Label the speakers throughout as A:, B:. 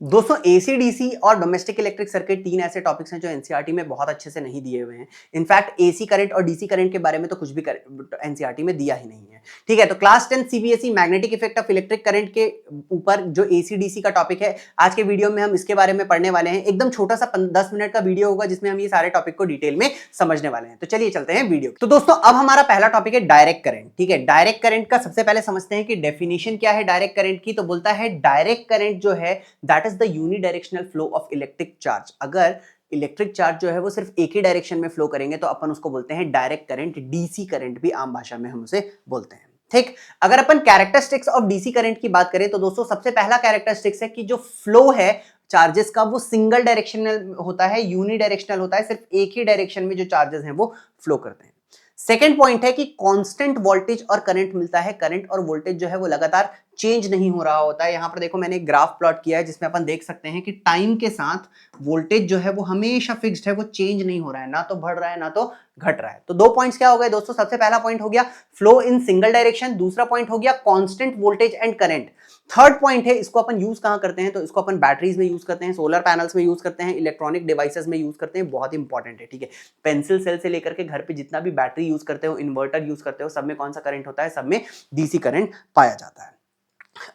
A: दोस्तों एसी-डीसी और domestic electric circuit तीन ऐसे टॉपिक्स हैं जो एनसीईआरटी में बहुत अच्छे से नहीं दिए हुए हैं। इनफैक्ट एसी करंट और डीसी करंट के बारे में तो कुछ भी एनसीईआरटी में दिया ही नहीं है। ठीक है, तो class 10 CBSE magnetic effect of electric current के ऊपर जो एसी-डीसी का टॉपिक है, आज के वीडियो में हम इसके बारे में पढ़ने वाले हैं। एकदम छोटा सा 10 मिनट का वीडियो होगा जिसमें हम ये सारे टॉपिक को डिटेल में समझने वाले हैं। तो चलिए चलते हैं वीडियो। तो दोस्तों अब हमारा पहला टॉपिक है डायरेक्ट करंट। ठीक है, डायरेक्ट करंट का सबसे पहले समझते हैं कि डेफिनेशन क्या है डायरेक्ट करंट की। तो बोलता है डायरेक्ट करंट जो है that is the unidirectional flow of electric charge. अगर इलेक्ट्रिक चार्ज जो है वो सिर्फ एक ही डायरेक्शन में फ्लो करेंगे तो अपन उसको बोलते हैं डायरेक्ट करंट, डीसी करंट भी आम भाषा में हम उसे बोलते हैं। ठीक, अगर अपन कैरेक्टरिस्टिक्स ऑफ डीसी करंट की बात करें तो दोस्तों सबसे पहला कैरेक्टरिस्टिक्स है कि जो फ्लो है चार्जेस का वो सिंगल डायरेक्शनल होता है, यूनिडायरेक्शनल होता है, सिर्फ एक ही डायरेक्शन में जो चार्जेस हैं वो फ्लो करते हैं। सेकेंड पॉइंट है कि कांस्टेंट वोल्टेज और करंट मिलता है। करंट और वोल्टेज जो है वो लगातार चेंज नहीं हो रहा होता है। यहां पर देखो मैंने एक ग्राफ प्लॉट किया है जिसमें अपन देख सकते हैं कि टाइम के साथ वोल्टेज जो है वो हमेशा फिक्स्ड है, वो चेंज नहीं हो रहा है, ना तो बढ़ रहा है ना तो घट रहा है। तो दो पॉइंट्स क्या हो गए दोस्तों, सबसे पहला पॉइंट हो गया फ्लो इन सिंगल डायरेक्शन, दूसरा पॉइंट हो गया constant voltage and current. Third point है, इसको अपन यूज कहां करते हैं, तो इसको अपन बैटरीज में यूज करते हैं, सोलर पैनल्स में यूज करते हैं, इलेक्ट्रॉनिक डिवाइसेस में यूज करते हैं। बहुत इंपॉर्टेंट है। ठीक है, पेंसिल सेल से लेकर के घर पे जितना भी बैटरी यूज करते हो, इन्वर्टर यूज करते हो, सब में कौन सा करंट होता है, सब में डीसी करंट पाया जाता है।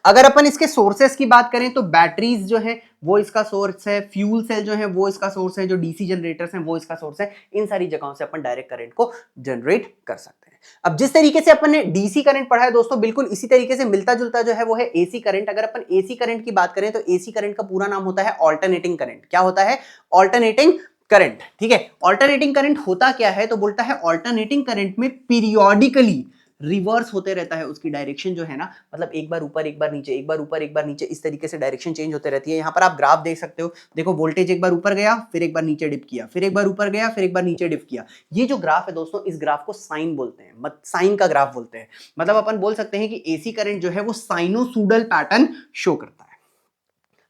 A: अगर अपन इसके सोर्सेस की बात करें तो बैटरीज जो है वो इसका सोर्स है, फ्यूल सेल जो है वो इसका सोर्स है, जो डीसी जनरेटर्स हैं वो इसका सोर्स है। इन सारी जगहों से अपन डायरेक्ट करंट को जनरेट कर सकते हैं। अब जिस तरीके से अपन ने डीसी करंट पढ़ा है दोस्तों, बिल्कुल इसी तरीके से मिलता जुलता जो है वो है एसी करंट। अगर अपन एसी करंट की बात करें तो एसी करंट का पूरा नाम होता है ऑल्टरनेटिंग करंट। क्या होता है? Alternating current. ठीक है, ऑल्टरनेटिंग करंट होता क्या है, तो बोलता है ऑल्टरनेटिंग करंट में पीरियोडिकली रिवर्स होते रहता है उसकी डायरेक्शन जो है ना, मतलब एक बार ऊपर एक बार नीचे, एक बार ऊपर एक बार नीचे, इस तरीके से डायरेक्शन चेंज होते रहती है। यहाँ पर आप ग्राफ देख सकते हो, देखो वोल्टेज एक बार ऊपर गया, फिर एक बार नीचे डिप किया, फिर एक बार ऊपर गया, फिर एक बार नीचे डिप किया। ये जो ग्राफ है दोस्तों, इस ग्राफ को साइन बोलते हैं, साइन का ग्राफ बोलते हैं। मतलब अपन बोल सकते हैं कि एसी करंट जो है वो साइनोसुडल पैटर्न शो करता है।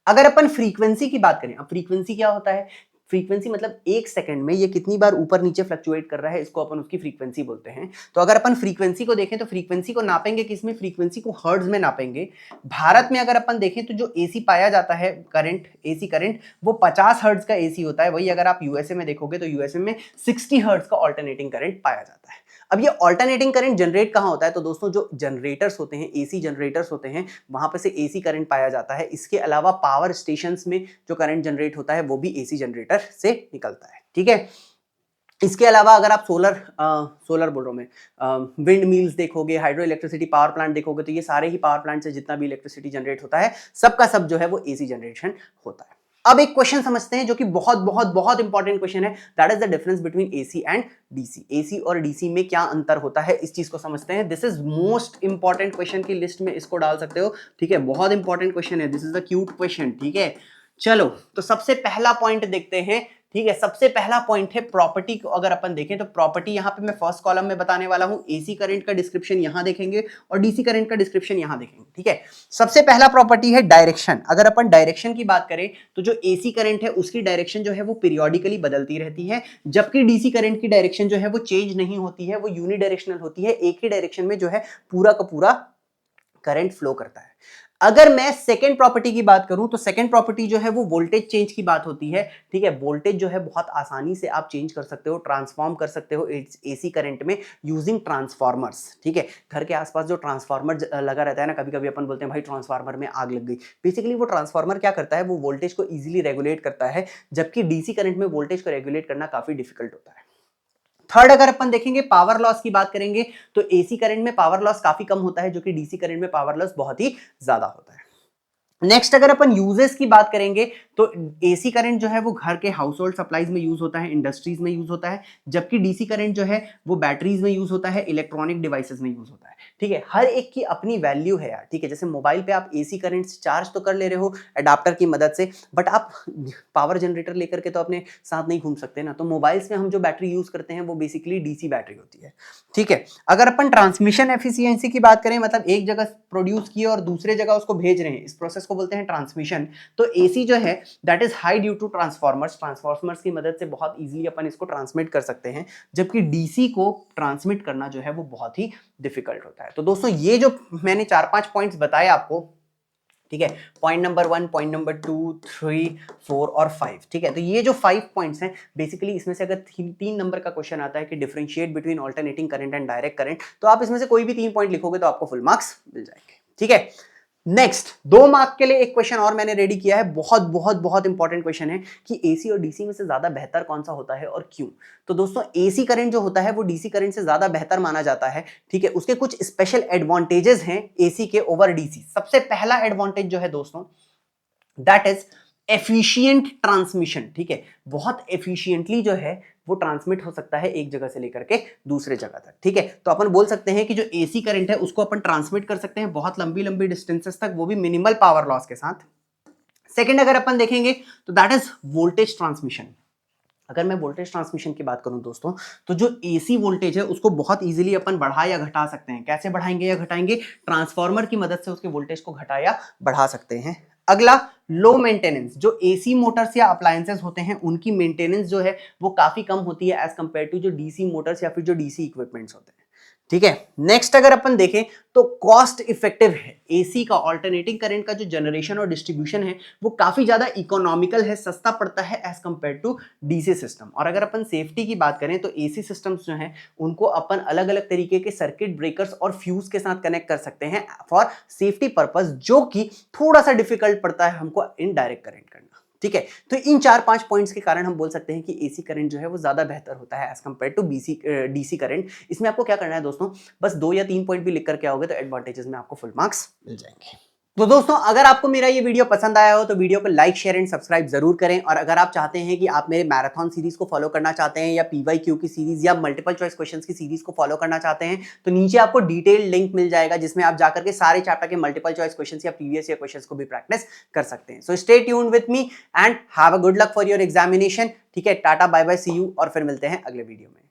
A: अगर अपन फ्रीक्वेंसी की बात करें, अब फ्रीक्वेंसी क्या होता है, फ्रीक्वेंसी मतलब एक सेकंड में ये कितनी बार ऊपर नीचे फ्लक्चुएट कर रहा है, इसको अपन उसकी फ्रीक्वेंसी बोलते हैं। तो अगर अपन फ्रीक्वेंसी को देखें तो फ्रीक्वेंसी को नापेंगे किसमें, फ्रीक्वेंसी को हर्ट्ज में नापेंगे। भारत में अगर अपन देखें तो जो एसी पाया जाता है करंट, एसी करंट, वो 50 हर्ट्ज का एसी होता है। वही अगर आप यूएसए में देखोगे तो यूएसए में 60 हर्ट्ज का ऑल्टरनेटिंग करंट पाया जाता है। अब ये ऑल्टरनेटिंग करंट जनरेट कहां होता है, तो दोस्तों जो जनरेटर्स होते हैं, एसी जनरेटर्स होते हैं, वहां पे से एसी करंट पाया जाता है। इसके अलावा पावर स्टेशंस में जो करंट जनरेट होता है वो भी एसी जनरेटर से निकलता है। ठीक है, इसके अलावा अगर आप सोलर बोल रहा हूं मैं, विंड मिल्स देखोगे, हाइड्रो इलेक्ट्रिसिटी पावर प्लांट देखोगे, तो ये सारे ही पावर प्लांट से जितना भी इलेक्ट्रिसिटी जनरेट होता है, सबका सब जो है वो एसी जनरेशन होता है। अब एक क्वेश्चन समझते हैं जो कि बहुत बहुत बहुत इंपॉर्टेंट क्वेश्चन है, that is the difference between AC and DC. AC और डीसी में क्या अंतर होता है, इस चीज को समझते हैं। This is most important question की लिस्ट में इसको डाल सकते हो। ठीक है, बहुत इंपॉर्टेंट क्वेश्चन है, this is the cute question. ठीक है, चलो तो सबसे पहला पॉइंट देखते हैं। ठीक है, सबसे पहला पॉइंट है प्रॉपर्टी को अगर अपन देखें तो प्रॉपर्टी यहां पे मैं फर्स्ट कॉलम में बताने वाला हूं। एसी करंट का डिस्क्रिप्शन यहां देखेंगे और डीसी करंट का डिस्क्रिप्शन यहां देखेंगे। ठीक है, सबसे पहला प्रॉपर्टी है डायरेक्शन। अगर अपन डायरेक्शन की बात करें तो जो एसी करंट है उसकी डायरेक्शन जो है वो पीरियोडिकली बदलती रहती है, जबकि डीसी करंट की डायरेक्शन जो है वो चेंज नहीं होती है, वो यूनिडायरेक्शनल होती है। एक ही डायरेक्शन में जो है पूरा का पूरा करंट फ्लो करता है। अगर मैं सेकेंड प्रॉपर्टी की बात करूं तो सेकेंड प्रॉपर्टी जो है वो वोल्टेज चेंज की बात होती है। ठीक है, वोल्टेज जो है बहुत आसानी से आप चेंज कर सकते हो, ट्रांसफॉर्म कर सकते हो एसी करंट में यूजिंग ट्रांसफॉर्मर्स। ठीक है, घर के आसपास जो ट्रांसफॉर्मर लगा रहता है ना, कभी कभी अपन बोलते हैं भाई ट्रांसफॉर्मर में आग लग गई। बेसिकली वो ट्रांसफॉर्मर क्या करता है, वो वोल्टेज को इजिली रेगुलेट करता है, जबकि डीसी करंट में वोल्टेज को रेगुलेट करना काफी डिफिकल्ट होता है। थर्ड, अगर अपन देखेंगे पावर लॉस की बात करेंगे तो एसी करंट में पावर लॉस काफी कम होता है, जो कि डीसी करंट में पावर लॉस बहुत ही ज्यादा होता है। नेक्स्ट, अगर अपन यूजेस की बात करेंगे तो एसी करंट जो है वो घर के हाउस होल्ड सप्लाईज में यूज होता है, इंडस्ट्रीज में यूज होता है, जबकि डीसी करंट जो है वो बैटरीज में यूज होता है, इलेक्ट्रॉनिक डिवाइसेस में यूज होता है। ठीक है, हर एक की अपनी वैल्यू है यार। ठीक है, जैसे मोबाइल पे आप एसी करंट से चार्ज तो कर ले रहे हो अडाप्टर की मदद से, बट आप पावर जनरेटर लेकर के तो अपने साथ नहीं घूम सकते ना। तो मोबाइल्स में हम जो बैटरी यूज करते हैं वो बेसिकली डीसी बैटरी होती है। ठीक है, अगर अपन ट्रांसमिशन एफिशिएंसी की बात करें, मतलब एक जगह प्रोड्यूस किए और दूसरे जगह उसको भेज रहे हैं, इस प्रोसेस को बोलते हैं ट्रांसमिशन। तो एसी जो है that is high due to transformers. Transformers की मदद से बहुत इजीली अपन इसको ट्रांसमिट कर सकते हैं, जबकि डीसी को ट्रांसमिट करना जो है वो बहुत ही डिफिकल्ट होता है। तो दोस्तों ये जो मैंने 4-5 पॉइंट्स बताए आपको, ठीक है। पॉइंट नंबर 1, पॉइंट नंबर 2, 3, 4 और 5, ठीक है। तो ये जो 5 पॉइंट्स हैं बेसिकली इसमें से अगर 3 नंबर का क्वेश्चन आता है कि differentiate between alternating current and direct current, तो आप इसमें से कोई भी 3 पॉइंट लिखोगे तो आपको फुल मार्क्स मिल जाएंगे, ठीक है। नेक्स्ट 2 मार्क के लिए एक क्वेश्चन और मैंने रेडी किया है, बहुत बहुत बहुत इंपॉर्टेंट क्वेश्चन है कि एसी और डीसी में से ज्यादा बेहतर कौन सा होता है और क्यों। तो दोस्तों एसी करंट जो होता है वो डीसी करंट से ज्यादा बेहतर माना जाता है, ठीक है। उसके कुछ स्पेशल एडवांटेजेस हैं एसी के ओवर डीसी। सबसे पहला एडवांटेज जो है दोस्तों दैट इज एफिशिएंट ट्रांसमिशन, ठीक है। बहुत एफिशिएंटली जो है वो ट्रांसमिट हो सकता है एक जगह से लेकर के दूसरे जगह तक, ठीक है। तो अपन बोल सकते हैं कि जो एसी करंट है उसको अपन ट्रांसमिट कर सकते हैं बहुत लंबी लंबी डिस्टेंसेस तक, वो भी मिनिमल पावर लॉस के साथ। सेकंड अगर अपन देखेंगे तो दैट इज वोल्टेज ट्रांसमिशन। अगर मैं वोल्टेज ट्रांसमिशन की बात करूं दोस्तों, तो जो एसी वोल्टेज है उसको बहुत इजीली अपन बढ़ा या घटा सकते हैं। कैसे बढ़ाएंगे या घटाएंगे? ट्रांसफार्मर की मदद से उसके वोल्टेज को घटा या बढ़ा सकते हैं। अगला लो मेंटेनेंस, जो एसी मोटर्स या अप्लायंसेस होते हैं उनकी मेंटेनेंस जो है वो काफी कम होती है एज कंपेयर टू जो डीसी मोटर्स या फिर जो डीसी इक्विपमेंट्स होते हैं, ठीक है। नेक्स्ट अगर अपन देखें तो कॉस्ट इफेक्टिव है एसी का। ऑल्टरनेटिंग करंट का जो जनरेशन और डिस्ट्रीब्यूशन है वो काफी ज्यादा इकोनॉमिकल है, सस्ता पड़ता है as compare to DC system. और अगर अपन सेफ्टी की बात करें तो एसी सिस्टम्स जो हैं उनको अपन अलग अलग तरीके के सर्किट ब्रेकर्स और फ्यूज के साथ कनेक्ट कर सकते हैं फॉर सेफ्टी पर्पस, जो कि थोड़ा सा डिफिकल्ट पड़ता है हमको इन डायरेक्ट करंट करना, ठीक है। तो इन 4-5 पॉइंट्स के कारण हम बोल सकते हैं कि एसी करंट जो है वो ज्यादा बेहतर होता है as compare to DC current. इसमें आपको क्या करना है दोस्तों, बस 2 या 3 पॉइंट भी लिख करके आओगे तो एडवांटेजेस में आपको फुल मार्क्स मिल जाएंगे। तो दोस्तों अगर आपको मेरा ये वीडियो पसंद आया हो तो वीडियो को लाइक शेयर एंड सब्सक्राइब जरूर करें। और अगर आप चाहते हैं कि आप मेरे मैराथन सीरीज को फॉलो करना चाहते हैं या पीवाईक्यू की सीरीज या मल्टीपल चॉइस क्वेश्चंस की सीरीज को फॉलो करना चाहते हैं तो नीचे आपको डिटेल्ड लिंक मिल जाएगा जिसमें आप जाकर के सारे चैप्टर के मल्टीपल चॉइस क्वेश्चंस या प्रीवियस ईयर क्वेश्चंस को भी प्रैक्टिस कर सकते हैं। So stay tuned with me and have a good luck for your examination, ठीक है। Tata bye bye, see you, और फिर मिलते हैं अगले वीडियो में।